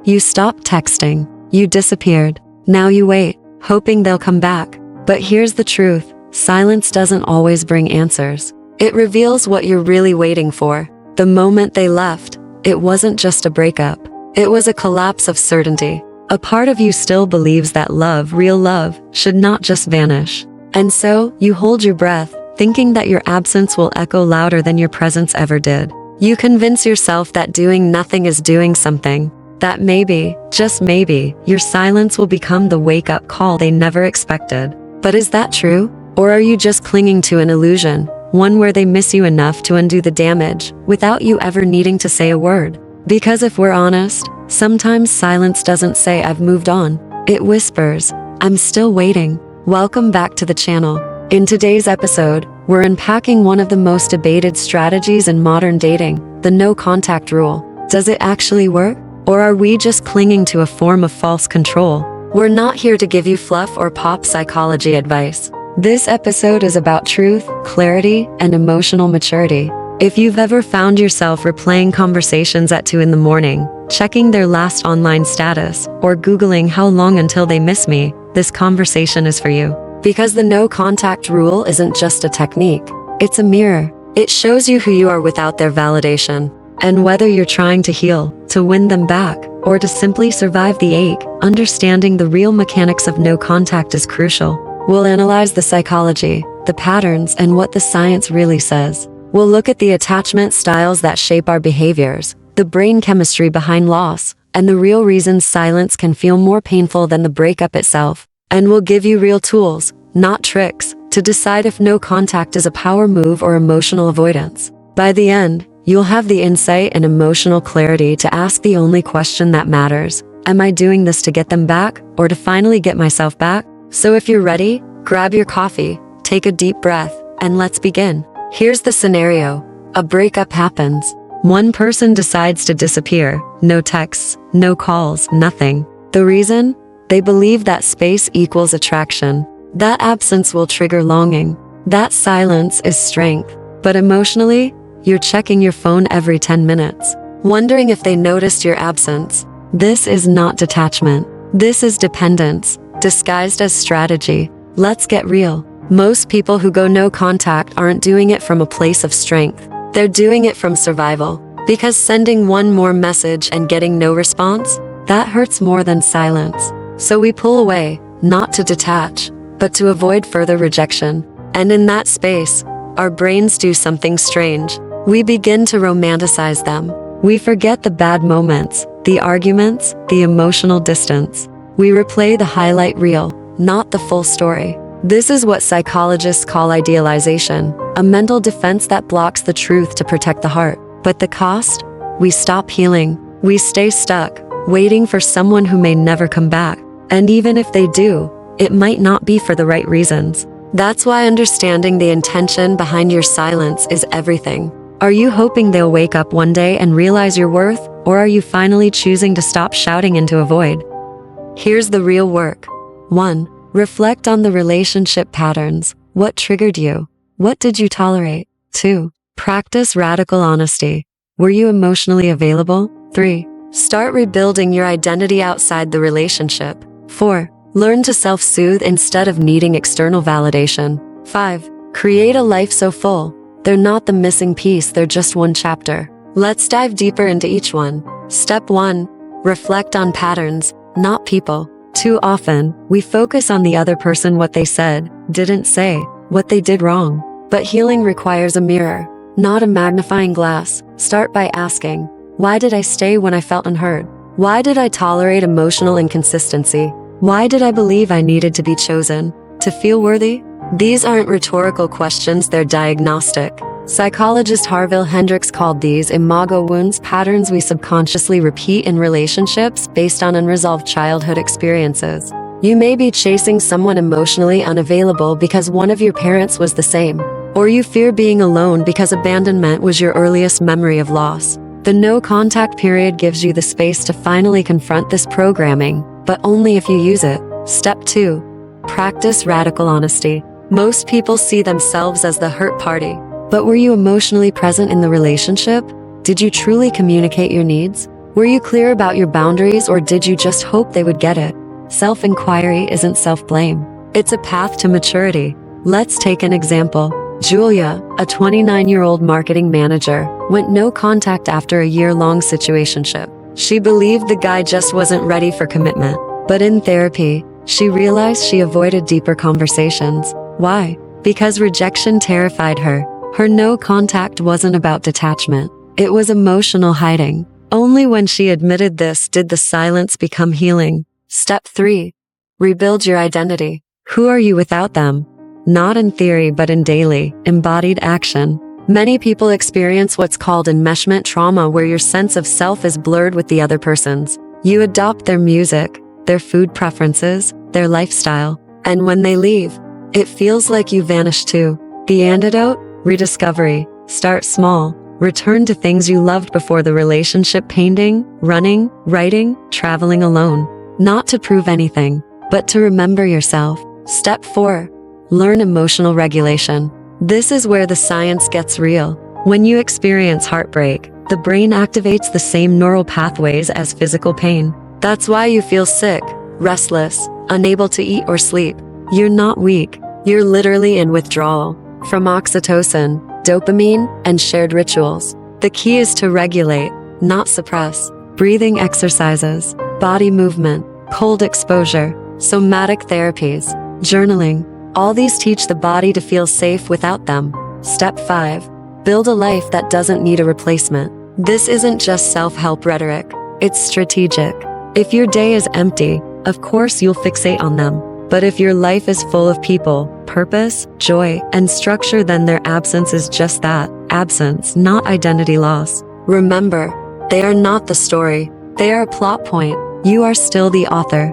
You stopped texting. You disappeared. Now you wait, hoping they'll come back. But here's the truth. Silence doesn't always bring answers. It reveals what you're really waiting for. The moment they left, it wasn't just a breakup. It was a collapse of certainty. A part of you still believes that love, real love, should not just vanish. And so, you hold your breath, thinking that your absence will echo louder than your presence ever did. You convince yourself that doing nothing is doing something. That maybe, just maybe, your silence will become the wake-up call they never expected. But is that true? Or are you just clinging to an illusion, one where they miss you enough to undo the damage, without you ever needing to say a word? Because if we're honest, sometimes silence doesn't say I've moved on. It whispers, I'm still waiting. Welcome back to the channel. In today's episode, we're unpacking one of the most debated strategies in modern dating, the no-contact rule. Does it actually work? Or are we just clinging to a form of false control? We're not here to give you fluff or pop psychology advice. This episode is about truth, clarity, and emotional maturity. If you've ever found yourself replaying conversations at 2 a.m, checking their last online status, or Googling how long until they miss me, this conversation is for you. Because the no-contact rule isn't just a technique. It's a mirror. It shows you who you are without their validation. And whether you're trying to heal, to win them back, or to simply survive the ache, understanding the real mechanics of no contact is crucial. We'll analyze the psychology, the patterns, and what the science really says. We'll look at the attachment styles that shape our behaviors, the brain chemistry behind loss, and the real reasons silence can feel more painful than the breakup itself. And we'll give you real tools, not tricks, to decide if no contact is a power move or emotional avoidance. By the end, you'll have the insight and emotional clarity to ask the only question that matters. Am I doing this to get them back, or to finally get myself back? So if you're ready, grab your coffee, take a deep breath, and let's begin. Here's the scenario. A breakup happens. One person decides to disappear. No texts, no calls, nothing. The reason? They believe that space equals attraction. That absence will trigger longing. That silence is strength. But emotionally, you're checking your phone every 10 minutes, wondering if they noticed your absence. This is not detachment. This is dependence, disguised as strategy. Let's get real. Most people who go no contact aren't doing it from a place of strength. They're doing it from survival. Because sending one more message and getting no response, that hurts more than silence. So we pull away, not to detach, but to avoid further rejection. And in that space, our brains do something strange. We begin to romanticize them. We forget the bad moments, the arguments, the emotional distance. We replay the highlight reel, not the full story. This is what psychologists call idealization, a mental defense that blocks the truth to protect the heart. But the cost? We stop healing. We stay stuck, waiting for someone who may never come back. And even if they do, it might not be for the right reasons. That's why understanding the intention behind your silence is everything. Are you hoping they'll wake up one day and realize your worth, or are you finally choosing to stop shouting into a void? Here's the real work. 1. Reflect on the relationship patterns. What triggered you? What did you tolerate? 2. Practice radical honesty. Were you emotionally available? 3. Start rebuilding your identity outside the relationship. 4. Learn to self-soothe instead of needing external validation. 5. Create a life so full. They're not the missing piece, they're just one chapter. Let's dive deeper into each one. Step 1. Reflect on patterns, not people. Too often, we focus on the other person, what they said, didn't say, what they did wrong. But healing requires a mirror, not a magnifying glass. Start by asking, why did I stay when I felt unheard? Why did I tolerate emotional inconsistency? Why did I believe I needed to be chosen, to feel worthy? These aren't rhetorical questions, they're diagnostic. Psychologist Harville Hendricks called these imago wounds, patterns we subconsciously repeat in relationships based on unresolved childhood experiences. You may be chasing someone emotionally unavailable because one of your parents was the same. Or you fear being alone because abandonment was your earliest memory of loss. The no-contact period gives you the space to finally confront this programming, but only if you use it. Step 2. Practice radical honesty. Most people see themselves as the hurt party. But were you emotionally present in the relationship? Did you truly communicate your needs? Were you clear about your boundaries, or did you just hope they would get it? Self-inquiry isn't self-blame. It's a path to maturity. Let's take an example. Julia, a 29-year-old marketing manager, went no contact after a year-long situationship. She believed the guy just wasn't ready for commitment. But in therapy, she realized she avoided deeper conversations. Why? Because rejection terrified her. Her no contact wasn't about detachment. It was emotional hiding. Only when she admitted this did the silence become healing. Step 3. Rebuild your identity. Who are you without them? Not in theory, but in daily, embodied action. Many people experience what's called enmeshment trauma, where your sense of self is blurred with the other person's. You adopt their music, their food preferences, their lifestyle, and when they leave, it feels like you vanish too. The antidote? Rediscovery. Start small. Return to things you loved before the relationship: painting, running, writing, traveling alone. Not to prove anything, but to remember yourself. Step 4. Learn emotional regulation. This is where the science gets real. When you experience heartbreak, the brain activates the same neural pathways as physical pain. That's why you feel sick, restless, unable to eat or sleep. You're not weak. You're literally in withdrawal from oxytocin, dopamine, and shared rituals. The key is to regulate, not suppress. Breathing exercises, body movement, cold exposure, somatic therapies, journaling. All these teach the body to feel safe without them. Step 5. Build a life that doesn't need a replacement. This isn't just self-help rhetoric. It's strategic. If your day is empty, of course you'll fixate on them. But if your life is full of people, purpose, joy, and structure, then their absence is just that, absence, not identity loss. Remember, they are not the story. They are a plot point. You are still the author.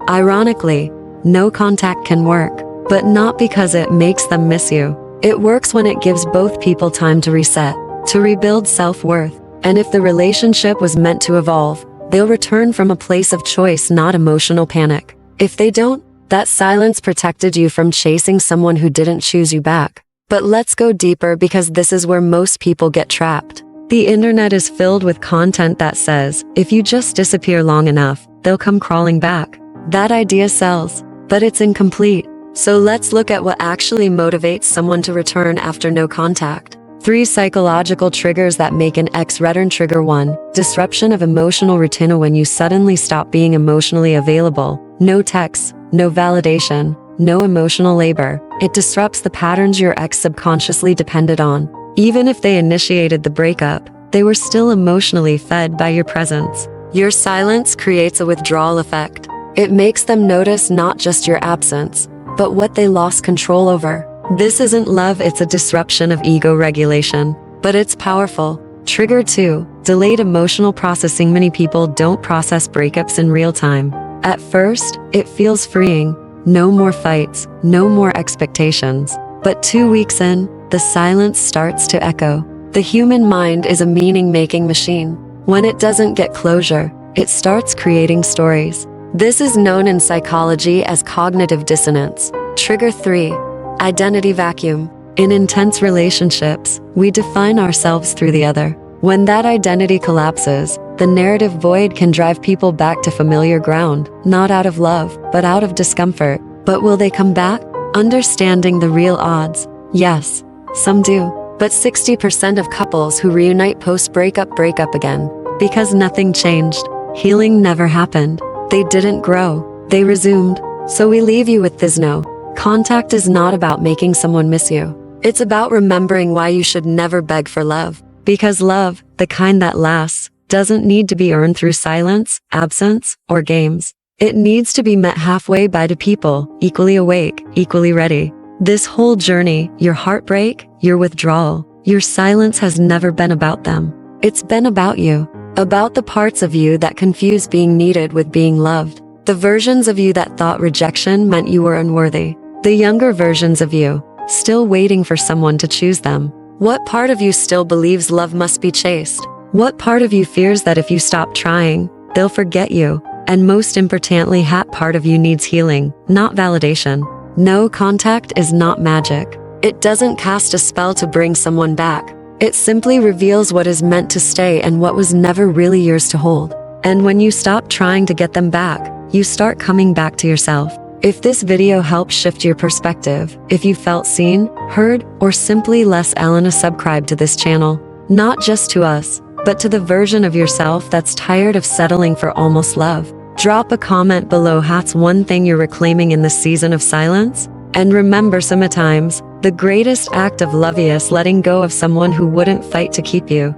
Ironically, no contact can work, but not because it makes them miss you. It works when it gives both people time to reset, to rebuild self-worth. And if the relationship was meant to evolve, they'll return from a place of choice, not emotional panic. If they don't, that silence protected you from chasing someone who didn't choose you back. But let's go deeper, because this is where most people get trapped. The internet is filled with content that says, if you just disappear long enough, they'll come crawling back. That idea sells, but it's incomplete. So let's look at what actually motivates someone to return after no contact. 3 psychological triggers that make an ex return. Trigger 1. Disruption of emotional routine. When you suddenly stop being emotionally available, no texts, no validation, no emotional labor, it disrupts the patterns your ex subconsciously depended on. Even if they initiated the breakup, they were still emotionally fed by your presence. Your silence creates a withdrawal effect. It makes them notice not just your absence, but what they lost control over. This isn't love, it's a disruption of ego regulation, but it's powerful. Trigger 2. Delayed emotional processing. Many people don't process breakups in real time. At first, it feels freeing. No more fights, no more expectations. But 2 weeks in, the silence starts to echo. The human mind is a meaning-making machine. When it doesn't get closure, it starts creating stories. This is known in psychology as cognitive dissonance. Trigger 3. Identity vacuum. In intense relationships, we define ourselves through the other. When that identity collapses, the narrative void can drive people back to familiar ground, not out of love, but out of discomfort. But will they come back? Understanding the real odds. Yes, some do. But 60% of couples who reunite post-breakup break up again. Because nothing changed. Healing never happened. They didn't grow. They resumed. So we leave you with this note. Contact is not about making someone miss you. It's about remembering why you should never beg for love. Because love, the kind that lasts, doesn't need to be earned through silence, absence, or games. It needs to be met halfway by two people, equally awake, equally ready. This whole journey, your heartbreak, your withdrawal, your silence has never been about them. It's been about you. About the parts of you that confuse being needed with being loved. The versions of you that thought rejection meant you were unworthy. The younger versions of you, still waiting for someone to choose them. What part of you still believes love must be chased? What part of you fears that if you stop trying, they'll forget you? And most importantly, that part of you needs healing, not validation. No contact is not magic. It doesn't cast a spell to bring someone back. It simply reveals what is meant to stay and what was never really yours to hold. And when you stop trying to get them back, you start coming back to yourself. If this video helped shift your perspective, if you felt seen, heard, or simply less Elena, subscribe to this channel. Not just to us, but to the version of yourself that's tired of settling for almost love. Drop a comment below. What's one thing you're reclaiming in this season of silence? And remember, sometimes, the greatest act of love is letting go of someone who wouldn't fight to keep you.